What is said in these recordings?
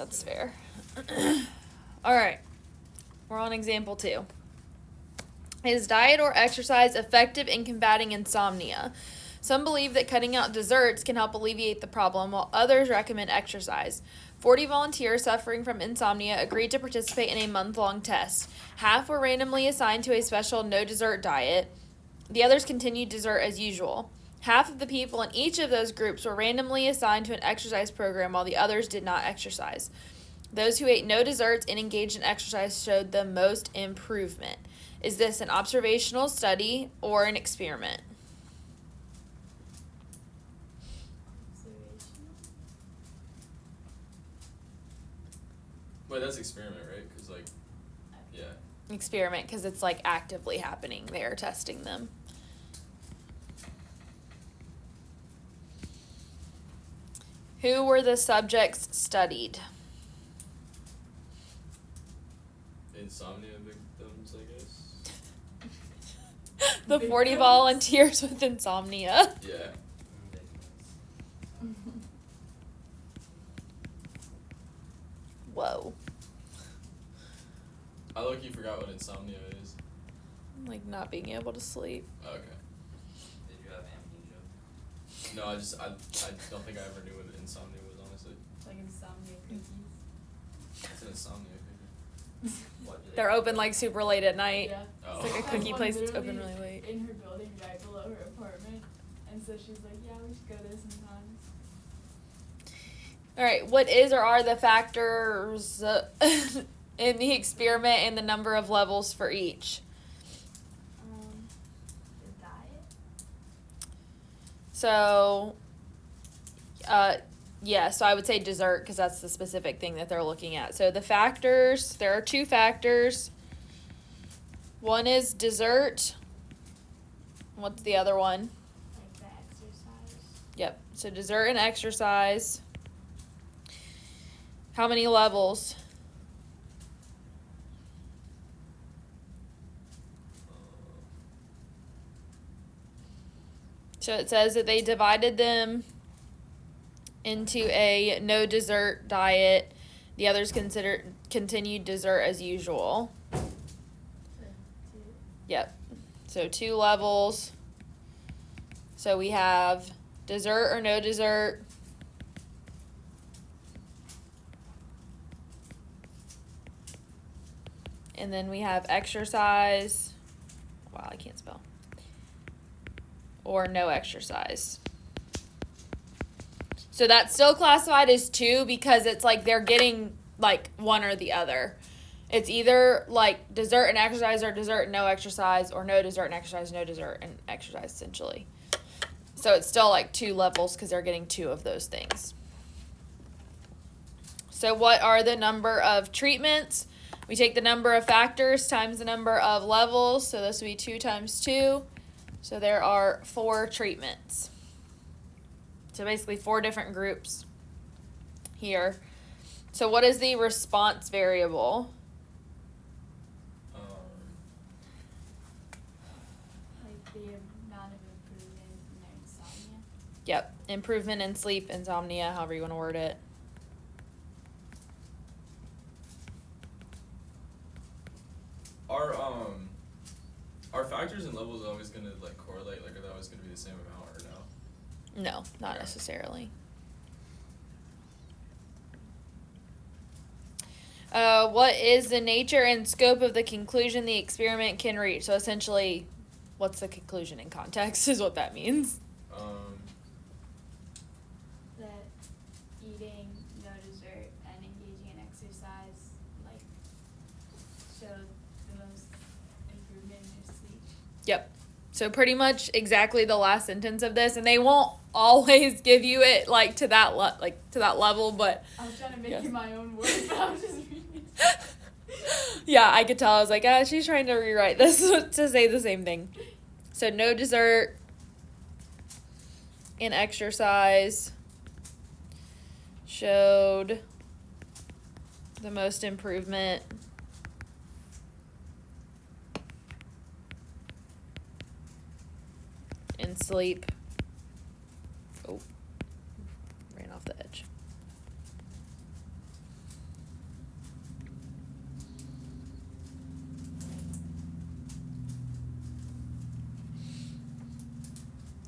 That's fair. All right. We're on example 2. Is diet or exercise effective in combating insomnia? Some believe that cutting out desserts can help alleviate the problem, while others recommend exercise. 40 volunteers suffering from insomnia agreed to participate in a month-long test. Half were randomly assigned to a special no-dessert diet. The others continued dessert as usual. Half of the people in each of those groups were randomly assigned to an exercise program, while the others did not exercise. Those who ate no desserts and engaged in exercise showed the most improvement. Is this an observational study or an experiment? Wait, that's experiment, right? Because, like, yeah. Experiment, because it's, like, actively happening. They're testing them. Who were the subjects studied? Insomnia victims, I guess. The 40 volunteers with insomnia. Yeah. Whoa. I low-key forgot what insomnia is. Like, not being able to sleep. Okay. Did you have amnesia? No, I don't think I ever knew what insomnia was, honestly. Like insomnia cookies. It's an insomnia cookie. What do they They're open, like, super late at night. Yeah. Oh. It's like a There's cookie one place that's literally open really late. in her building right below her apartment. And so she's like, yeah, we should go there sometimes. All right, what is or are the factors in the experiment and the number of levels for each? The diet? So, yeah, so I would say dessert because that's the specific thing that they're looking at. So the factors, there are 2 factors. One is dessert. What's the other one? Like the exercise. Yep, so dessert and exercise. How many levels? So it says that they divided them into a no dessert diet. The others continued dessert as usual. So 2. Yep. So 2 levels. So we have dessert or no dessert. And then we have exercise. Wow, I can't spell. Or no exercise. So that's still classified as 2 because it's like they're getting like one or the other. It's either like dessert and exercise or dessert and no exercise or no dessert and exercise, no dessert and exercise essentially. So it's still like 2 levels because they're getting 2 of those things. So what are the number of treatments? We take the number of factors times the number of levels. So this would be 2 times 2. So there are 4 treatments. So basically 4 different groups here. So what is the response variable? Like the amount of improvement in their insomnia. Yep, improvement in sleep, insomnia, however you want to word it. Are factors and levels always gonna like correlate? Like, are they always gonna be the same amount or no? No, not necessarily. What is the nature and scope of the conclusion the experiment can reach? So essentially, what's the conclusion in context is what that means. That eating no dessert and engaging in exercise like showed the most improvement in their sleep. Yep. So pretty much exactly the last sentence of this, and they won't always give you it like to that level, but I was trying to make yes. it my own words, but I was just reading it. Yeah, I could tell. I was like, she's trying to rewrite this to say the same thing. So no dessert and exercise showed the most improvement in sleep. Oh, ran off the edge.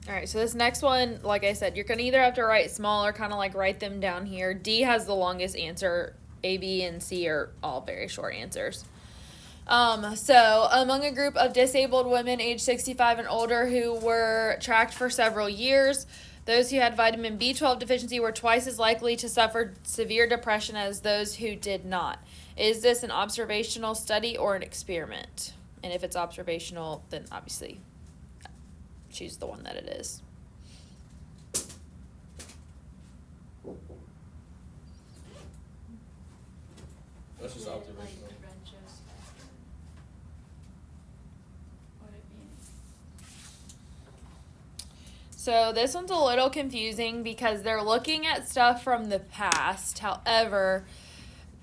All right, so this next one, like I said, you're going to either have to write small or kind of like write them down here. D has the longest answer. A, B, and C are all very short answers. So, among a group of disabled women aged 65 and older who were tracked for several years, those who had vitamin B12 deficiency were twice as likely to suffer severe depression as those who did not. Is this an observational study or an experiment? And if it's observational, then obviously choose the one that it is. That's just Is it, observational. like, retrospective? Would it be? So this one's a little confusing because they're looking at stuff from the past. However,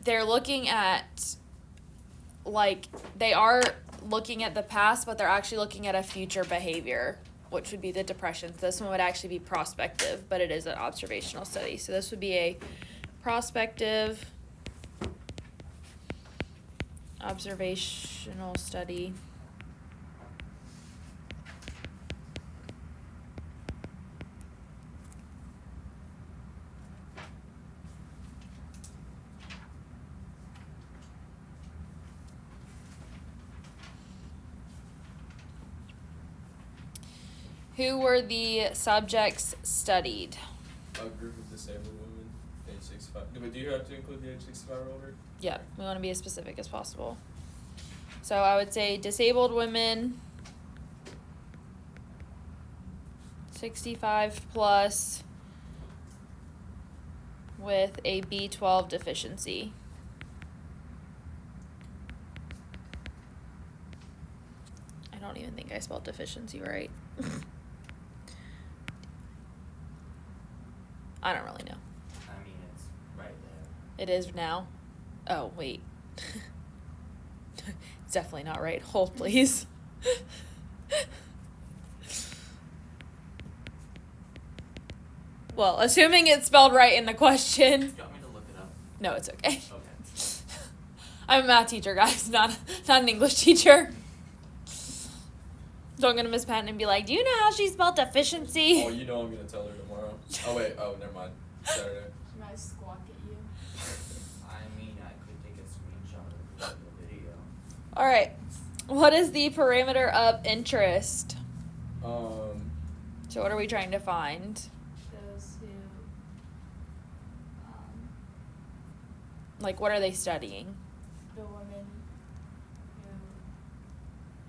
they're looking at, like, they are looking at the past, but they're actually looking at a future behavior, which would be the depression. So this one would actually be prospective, but it is an observational study. So this would be a prospective observational study. Who were the subjects studied? A group of disabled women, age 65. But do you have to include the age 65 or older? Yeah, we want to be as specific as possible. So I would say disabled women, 65 plus, with a B12 deficiency. I don't even think I spelled deficiency right. I don't really know. I mean, it's right there. It is now. Oh, wait. It's definitely not right. Hold, please. Well, assuming it's spelled right in the question. Do you want me to look it up? No, it's okay. Okay. I'm a math teacher, guys, not an English teacher. So I'm gonna Miss Patton and be like, do you know how she spelled deficiency? Oh, you know I'm gonna tell her tomorrow. Oh wait, oh never mind. Saturday. She might squawk at you. I mean, I could take a screenshot of the video. All right. What is the parameter of interest? So what are we trying to find? Those who, Like, what are they studying? the women who,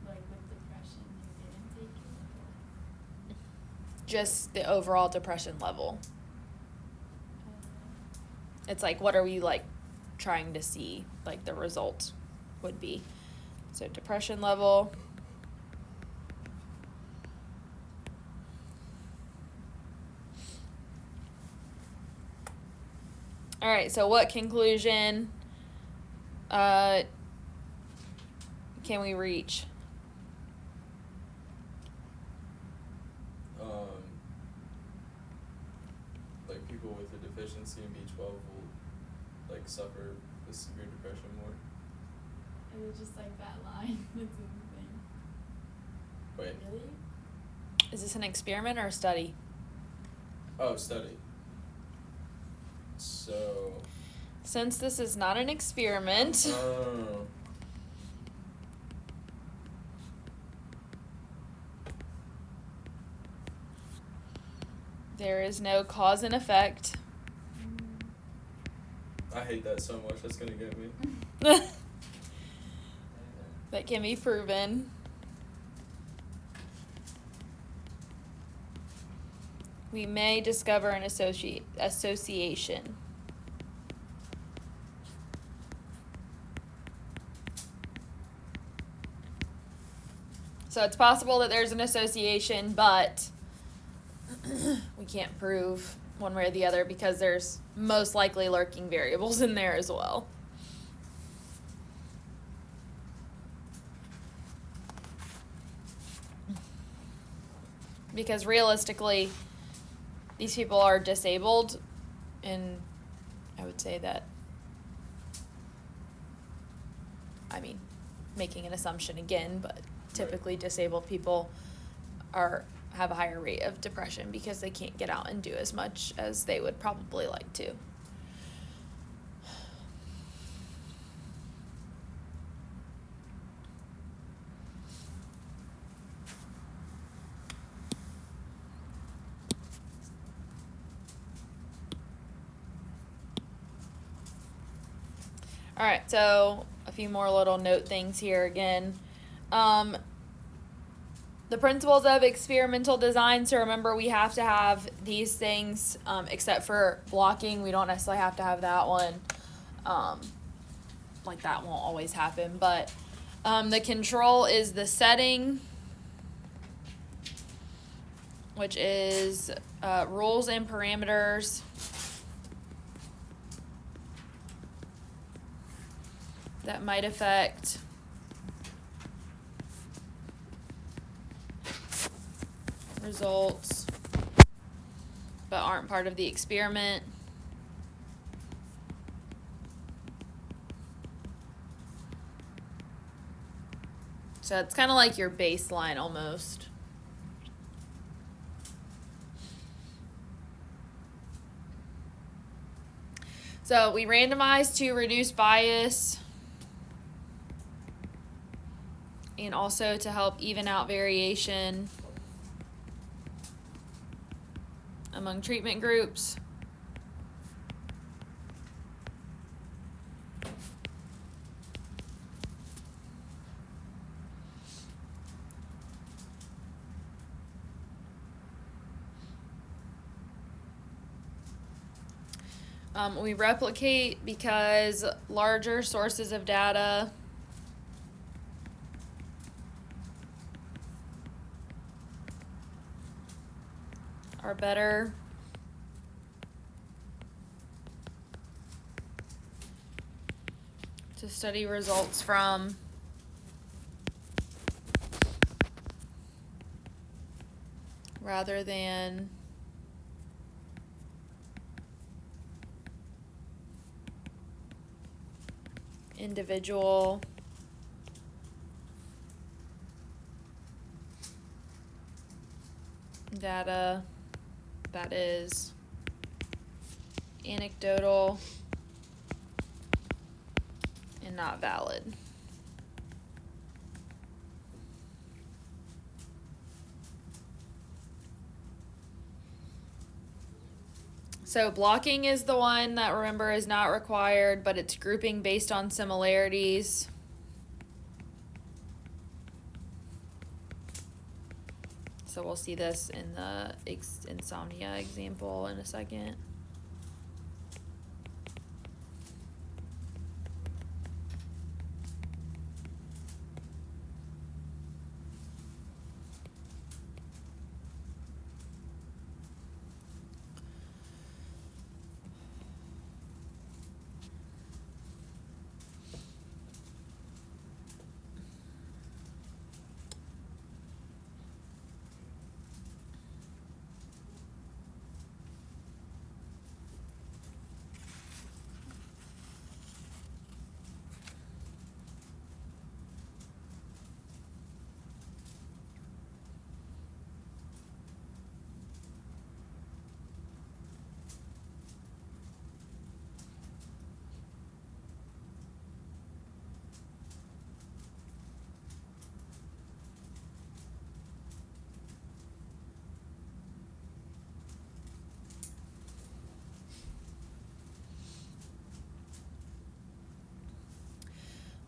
like, with depression who didn't take it. Just the overall depression level. It's like, what are we, like, trying to see, like, the result would be. So depression level. All right, so what conclusion can we reach? Like people with a deficiency in B12 will like suffer with severe depression more. Is it just like that line that's in the thing? Wait. Really? Is this an experiment or a study? Oh, study. So. Since this is not an experiment, Oh. there is no cause and effect. I hate that so much. That's gonna get me. That can be proven. We may discover an association. So it's possible that there's an association, but we can't prove one way or the other because there's most likely lurking variables in there as well. Because realistically, these people are disabled, and I would say that, I mean, making an assumption again, but typically disabled people are have a higher rate of depression because they can't get out and do as much as they would probably like to. All right, so a few more little note things here again. The principles of experimental design. So remember, we have to have these things, except for blocking. We don't necessarily have to have that one. Like that won't always happen. But the control is the setting, which is rules and parameters that might affect results but aren't part of the experiment. So it's kind of like your baseline almost. So we randomize to reduce bias and also to help even out variation among treatment groups. We replicate because larger sources of data are better. To study results from. Rather than individual data that is anecdotal and not valid. So blocking is the one that, remember, is not required, but it's grouping based on similarities. So we'll see this in the insomnia example in a second.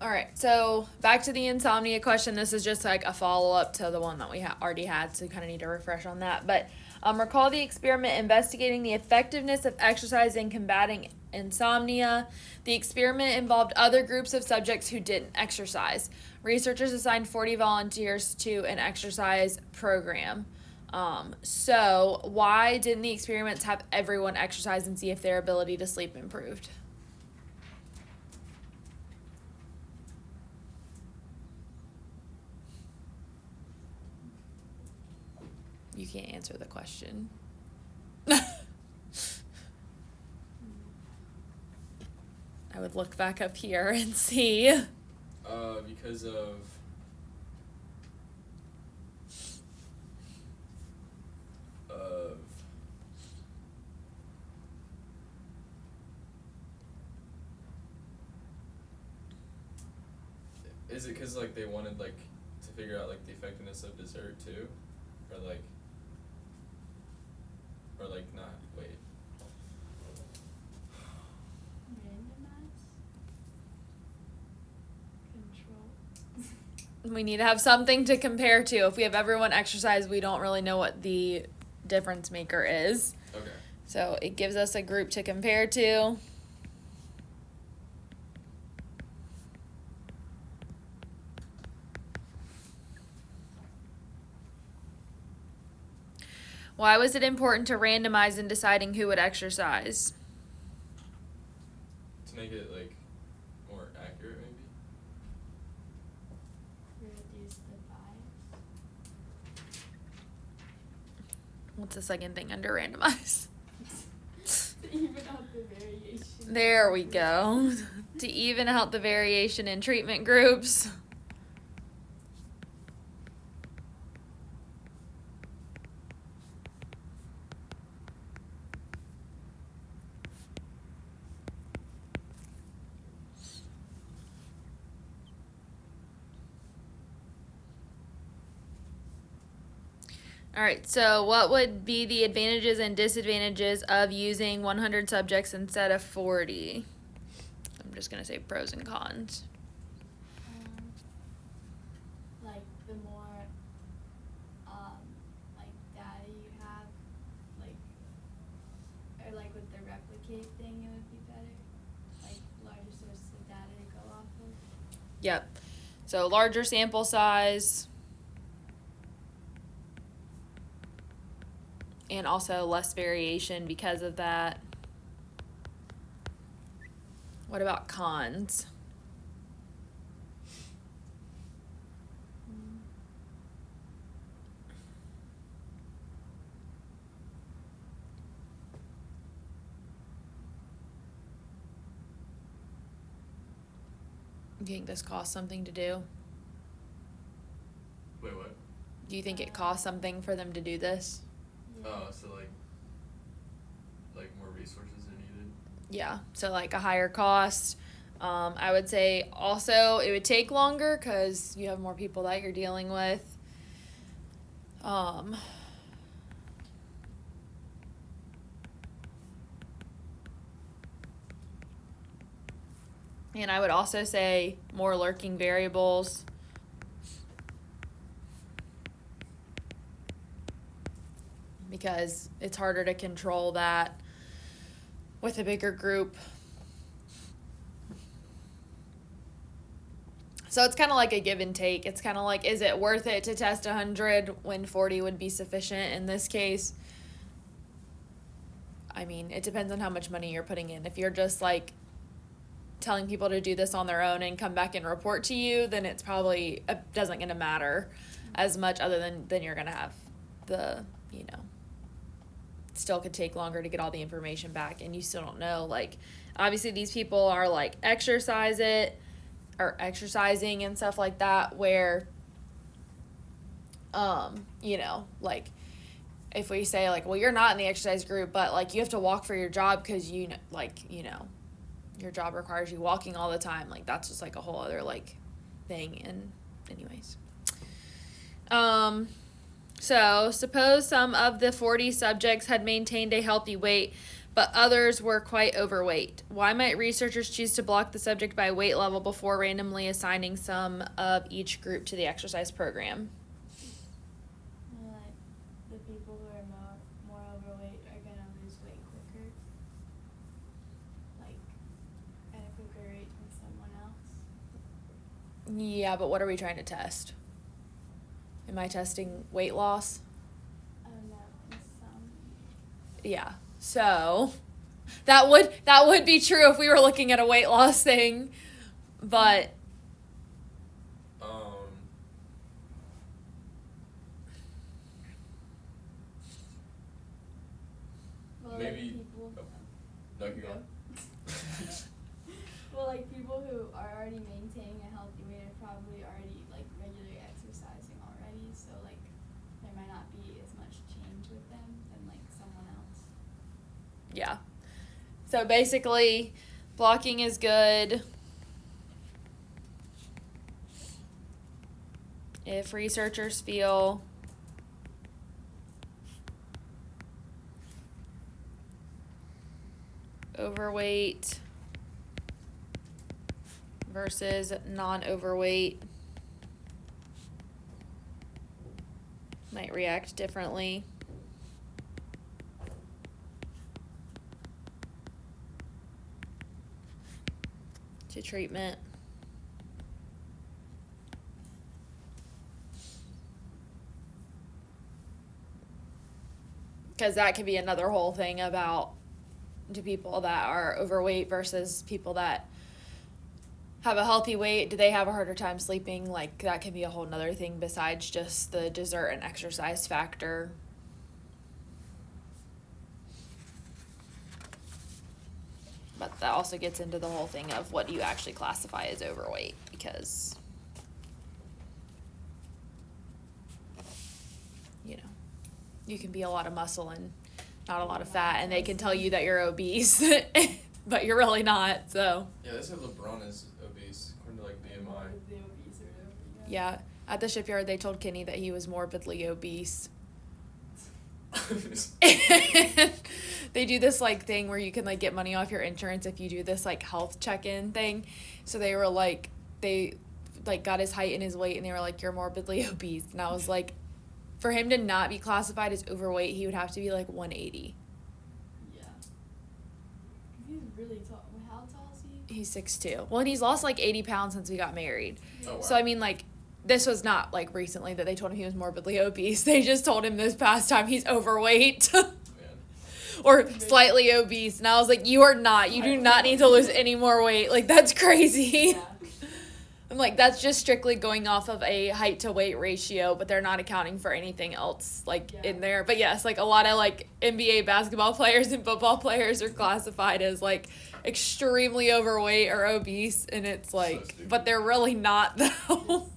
All right, so back to the insomnia question. This is just like a follow-up to the one that we already had, so you kind of need to refresh on that. But recall the experiment investigating the effectiveness of exercise in combating insomnia. The experiment involved other groups of subjects who didn't exercise. Researchers assigned 40 volunteers to an exercise program. So why didn't the experiments have everyone exercise and see if their ability to sleep improved? You can't answer the question. I would look back up here and see. Because of Is it because like they wanted like to figure out like the effectiveness of dessert too, or like not? Wait. Randomize. Control. We need to have something to compare to. If we have everyone exercise, we don't really know what the difference maker is. Okay. So it gives us a group to compare to. Why was it important to randomize in deciding who would exercise? To make it like more accurate, maybe. Reduce the bias. What's the second thing under randomize? To even out the variation. There we go. To even out the variation in treatment groups. All right, so what would be the advantages and disadvantages of using 100 subjects instead of 40? I'm just going to say pros and cons. Like the more like data you have, like or like with the replicate thing, it would be better. Like larger sources of data to go off of. Yep. So larger sample size. And also less variation because of that. What about cons? Do you think this costs something to do? Wait, what? Do you think it costs something for them to do this? Oh, so like more resources are needed. Yeah, so like a higher cost. I would say also it would take longer because you have more people that you're dealing with. And I would also say more lurking variables. Because it's harder to control that with a bigger group. So it's kind of like a give and take. It's kind of like, is it worth it to test 100 when 40 would be sufficient in this case? I mean, it depends on how much money you're putting in. If you're just like telling people to do this on their own and come back and report to you, then it's probably doesn't going to matter as much, other than you're going to have the, still could take longer to get all the information back, and you still don't know, like, obviously these people are like exercising and stuff like that, where like if we say like, well, you're not in the exercise group, but like you have to walk for your job because your job requires you walking all the time, like that's just like a whole other like thing. And anyways, so suppose some of the 40 subjects had maintained a healthy weight, but others were quite overweight. Why might researchers choose to block the subject by weight level before randomly assigning some of each group to the exercise program? Like the people who are more overweight are gonna lose weight quicker, like at a quicker rate than someone else. Yeah, but what are we trying to test? Am I testing weight loss? I don't know, in some. Yeah. So that would be true if we were looking at a weight loss thing, but Well, maybe. like people. No, keep going. Well, like people who are already maintaining a healthy weight are probably already like regularly exercising already, so like there might not be as much change with them than like someone else. yeah. So basically, blocking is good. if researchers feel overweight versus non-overweight might react differently to treatment. Because that could be another whole thing about do people that are overweight versus people that have a healthy weight, do they have a harder time sleeping? Like, that could be a whole nother thing besides just the dessert and exercise factor. But that also gets into the whole thing of what do you actually classify as overweight, because, you know, you can be a lot of muscle and not a lot of fat, and they can tell you that you're obese, but you're really not, so. Yeah, they said LeBron is obese, according to like BMI. The obese or whatever. Yeah, at the shipyard they told Kenny that he was morbidly obese. They do this like thing where you can like get money off your insurance if you do this like health check-in thing. So they were like, they like got his height and his weight, and they were like, you're morbidly obese. And I was like, for him to not be classified as overweight, he would have to be like 180. Yeah. 'Cause he's really tall. How tall is he? He's 6'2". Well, and he's lost like 80 pounds since we got married. Oh, wow. So I mean, like, this was not like recently that they told him he was morbidly obese. They just told him this past time he's overweight. Man. Or slightly obese. And I was like, you are not. You do not need to lose any more weight. Like, that's crazy. Yeah. I'm like, that's just strictly going off of a height to weight ratio, but they're not accounting for anything else, like, Yeah. in there. But yes, like, a lot of, like, NBA basketball players and football players are classified as, like, extremely overweight or obese. And it's like, stupid. but they're really not, though. I know.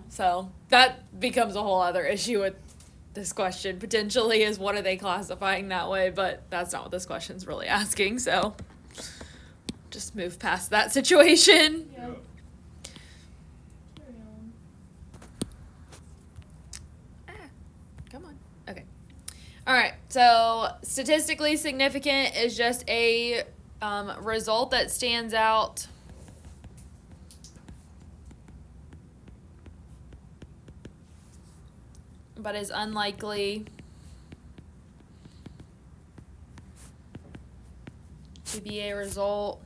So that becomes a whole other issue with this question, potentially, is what are they classifying that way, but that's not what this question's really asking, so just move past that situation. Yep. Carry on. Come on. Okay. All right, so statistically significant is just a result that stands out but is unlikely to be a result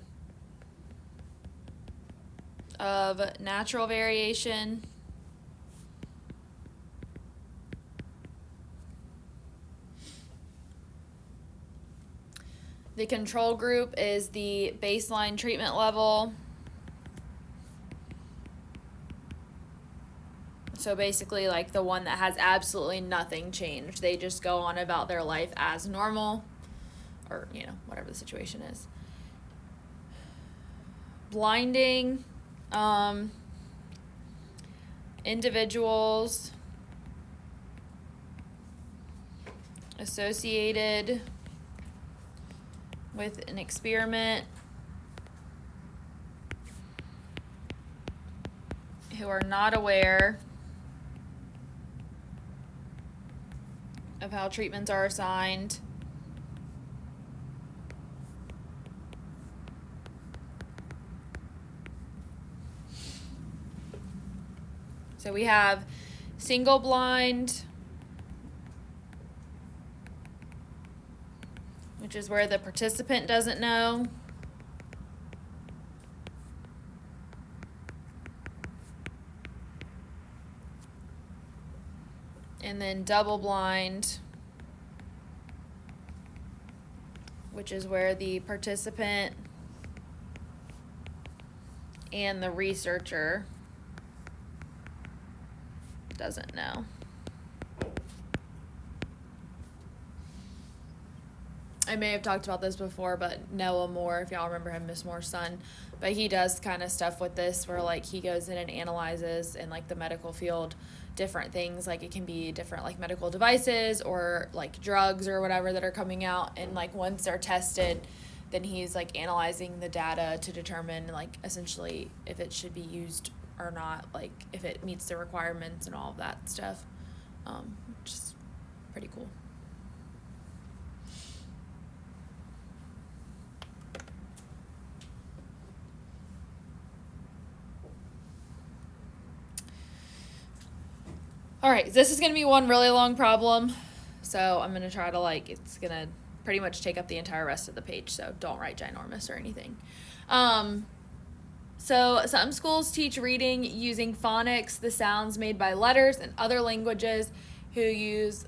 of natural variation, the control group is the baseline treatment level. So basically, like, the one that has absolutely nothing changed. They just go on about their life as normal, or, you know, whatever the situation is. Blinding, individuals associated with an experiment who are not aware of how treatments are assigned. So we have single blind, which is where the participant doesn't know. And then double blind, which is where the participant and the researcher doesn't know. I may have talked about this before, but Noah Moore, if y'all remember him, Miss Moore's son, but he does kind of stuff with this where, like, he goes in and analyzes in, like, the medical field different things. Like, it can be different, like, medical devices or, like, drugs or whatever that are coming out, and, like, once they're tested, then he's, like, analyzing the data to determine, like, essentially if it should be used or not, like if it meets the requirements and all of that stuff. Which is pretty cool. All right, this is going to be one really long problem, so I'm going to try to it's going to pretty much take up the entire rest of the page, so don't write ginormous or anything. So some schools teach reading using phonics, the sounds made by letters, and other languages who use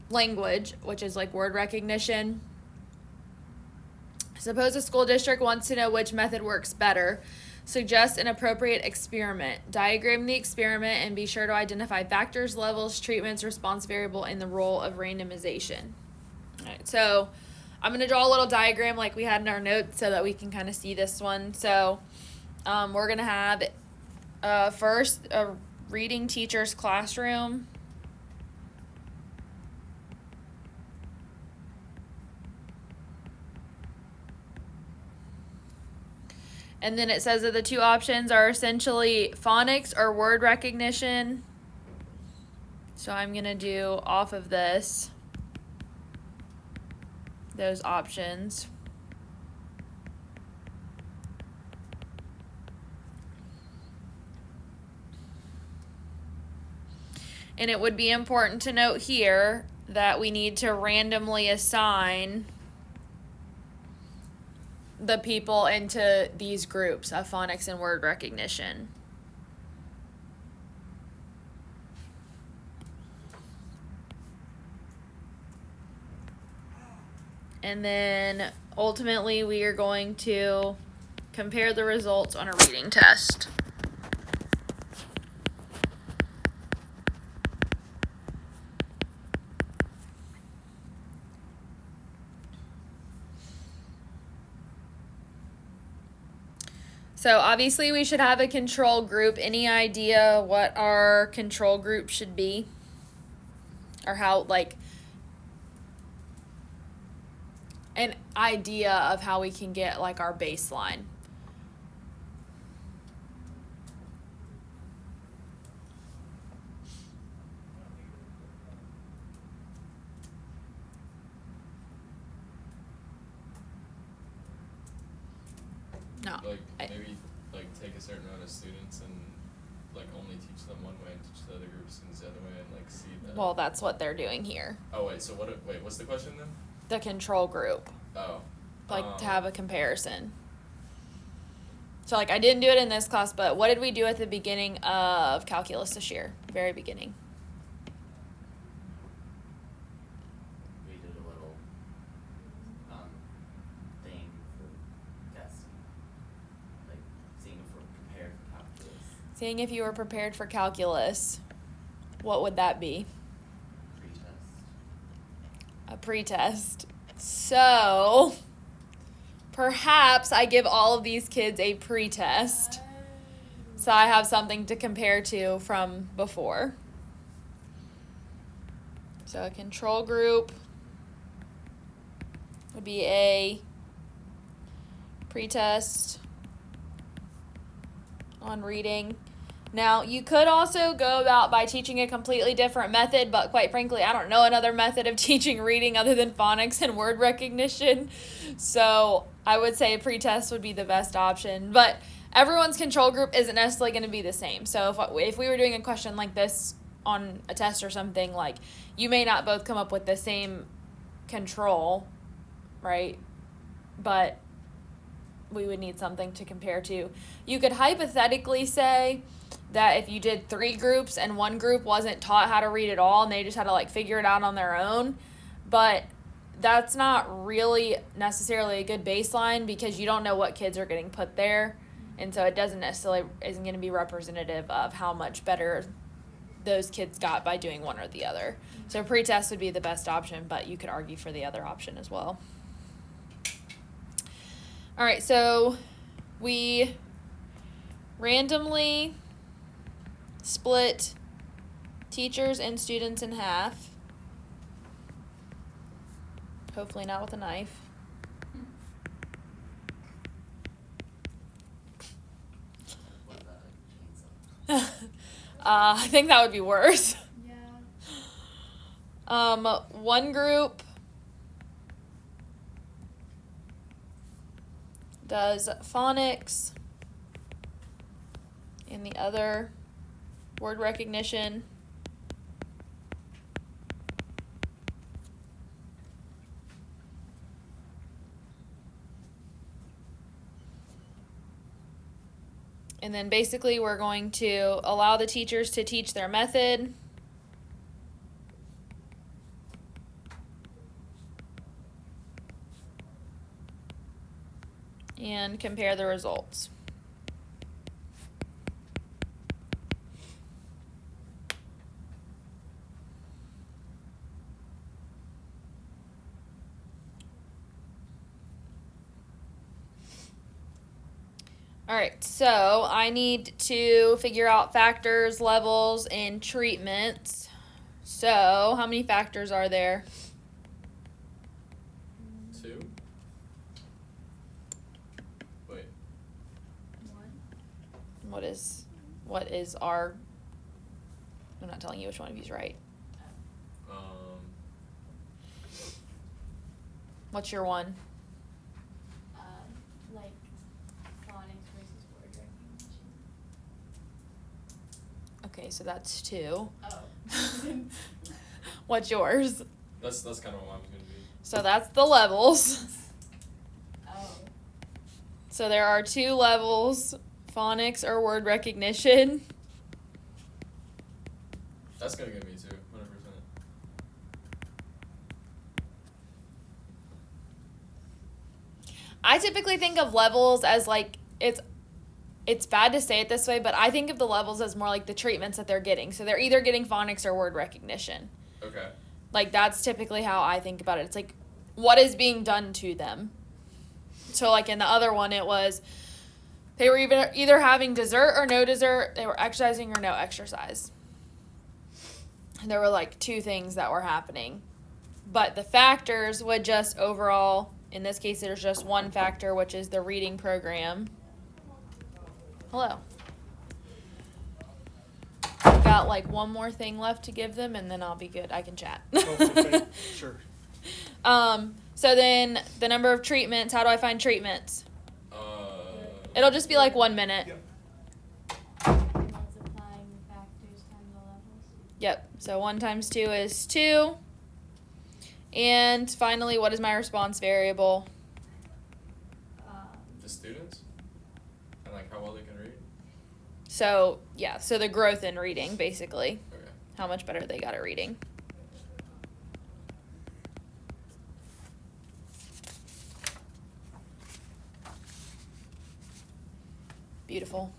language, which is like word recognition. Suppose a school district wants to know which method works better. Suggest an appropriate experiment. Diagram the experiment and be sure to identify factors, levels, treatments, response variable, and the role of randomization. All right, so I'm going to draw a little diagram like we had in our notes so that we can kind of see this one. So we're going to have first a reading teacher's classroom. And then it says that the two options are essentially phonics or word recognition. So I'm going to do off of this those options. And it would be important to note here that we need to randomly assign the people into these groups of phonics and word recognition. And then ultimately we are going to compare the results on a reading test. So obviously we should have a control group. Any idea what our control group should be? Or how, an idea of how we can get our baseline. No. Maybe take a certain amount of students and only teach them one way and teach the other group of students the other way and see that. Well, that's what they're doing here. Oh wait, so what's the question then? The control group. Oh. To have a comparison. So I didn't do it in this class, but what did we do at the beginning of calculus this year? Very beginning. We did a little thing for testing, seeing if we're prepared for calculus. Seeing if you were prepared for calculus. What would that be? Pretest. A pretest. So perhaps I give all of these kids a pretest. So I have something to compare to from before. So a control group would be a pretest on reading. Now, you could also go about by teaching a completely different method, but quite frankly, I don't know another method of teaching reading other than phonics and word recognition. So I would say a pretest would be the best option, but everyone's control group isn't necessarily going to be the same. So if we were doing a question like this on a test or something, you may not both come up with the same control, right? But we would need something to compare to. You could hypothetically say that if you did 3 groups and one group wasn't taught how to read at all and they just had to figure it out on their own, but that's not really necessarily a good baseline because you don't know what kids are getting put there, and so it isn't going to be representative of how much better those kids got by doing one or the other. So pretest would be the best option, but you could argue for the other option as well. All right, so we randomly split teachers and students in half. Hopefully not with a knife. What about a chainsaw? I think that would be worse. Yeah. One group does phonics, and the other word recognition. And then basically we're going to allow the teachers to teach their method. And compare the results. All right, so I need to figure out factors, levels, and treatments. So, how many factors are there? 2? Wait. 1. What is our? I'm not telling you which one of you's right. What's your one? Like phonics versus word recognition. Okay, so that's 2. Oh. What's yours? That's kind of what mine's gonna be. So that's the levels. Oh. So there are 2 levels, phonics or word recognition. That's gonna give me 2, 100%. I typically think of levels as like it's bad to say it this way, but I think of the levels as more like the treatments that they're getting. So they're either getting phonics or word recognition. Okay. Like that's typically how I think about it. It's like what is being done to them. So like in the other one it was they were either having dessert or no dessert, they were exercising or no exercise. And there were like 2 things that were happening. But the factors would just overall, in this case, there's just one factor, which is the reading program. Hello. I've got like one more thing left to give them, and then I'll be good. I can chat. Oh, okay. Sure. So then the number of treatments, how do I find treatments? Uh, It'll just be like 1 minute. Yep. Multiplying the factors times the levels. Yep. So 1 times 2 is 2. And finally, what is my response variable? The students? And like how well they can read? So, yeah, so the growth in reading, basically. Okay. How much better they got at reading. Beautiful.